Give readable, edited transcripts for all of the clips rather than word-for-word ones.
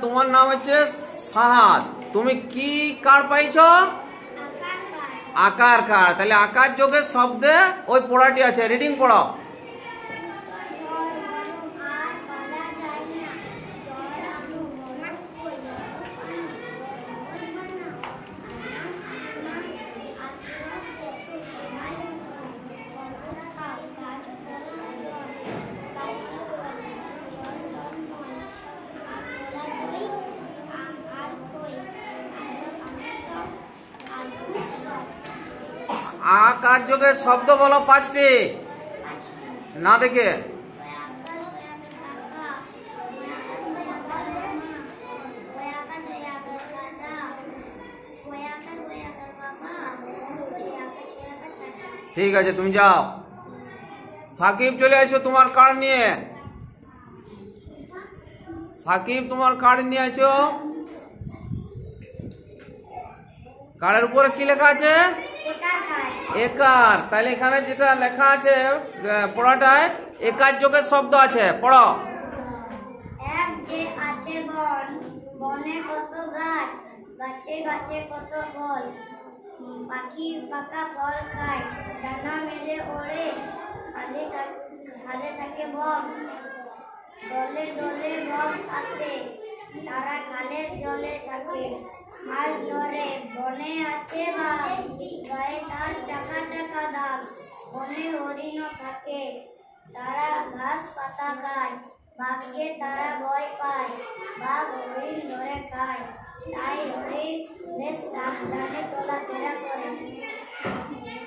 তোমার নাম হচ্ছে সাহাদ। তুমি কি কার্ড পাইছ? আকার কার্ড। তাহলে আকার যোগের শব্দে ওই পড়াটি আছে, রিডিং পড়ো। আকার যোগের শব্দ বলো 5টি, না দেখে। ঠিক আছে, তুমি যাও। সাকিব চলে আসো তোমার কার্ড নিয়ে। সাকিব তোমার কার্ড নিয়ে আসো। কার্ডের উপরে কি লেখা আছে? একার। তাহলে এখানে যেটা লেখা আছে পড়াটায় একার যোগের শব্দ আছে, পড়ো। এক যে আছে বন, বনে কত গাছ, গাছে গাছে কত ফল, পাখি পাকা ফল খায়, ডানা মেলে ওড়ে, খালে থাকে বন, দলে দলে বন আসে, তারা খালের জলে থাকে, মাছ ধরে, বনে আছে বাঘ, গায়ে তার চাকা চাকা দাগ, বনে হরিণ থাকে, তারা ঘাস পাতা খায়, বাঘকে তারা ভয় পায়, বাঘ হরিণ ধরে খায়, তাই হরিণ বেশ সাবধানে চলাফেরা করে।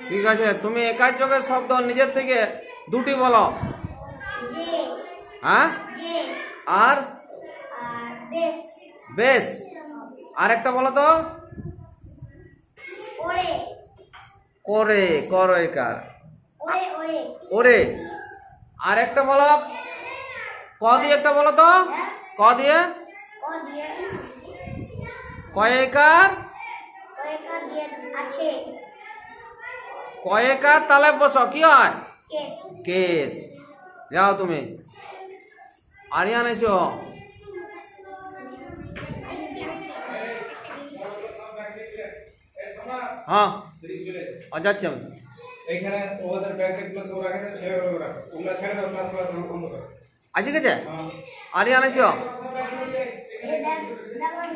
ঠিক আছে, তুমি একার যোগের শব্দ নিজের থেকে 2টি বলো। যে, হ্যাঁ, যে, আর আর বেশ, বেশ। আর একটা বলো তো। ওরে, করে, করো একার। ওরে, ওরে, ওরে। আর একটা বলো, ক দিয়ে একটা বলো তো। ক দিয়ে, ও দিয়ে, কয়েকার। কয়েকার দিয়ে আছে, কয়েকার তালে বসো, কি হয়? Case, case. যাও তুমি। আরিয়ান এসো। হ্যাঁ, যাচ্ছি আমি। এইখানে ওদের ব্যাগটা ক্লাস ওরা রাখে ছেড়ে ওরা ওগুলা ছেড়ে দাও, ক্লাস ক্লাস বন্ধ করো। আছে গেছে? আরিয়ান এসো। ডাবল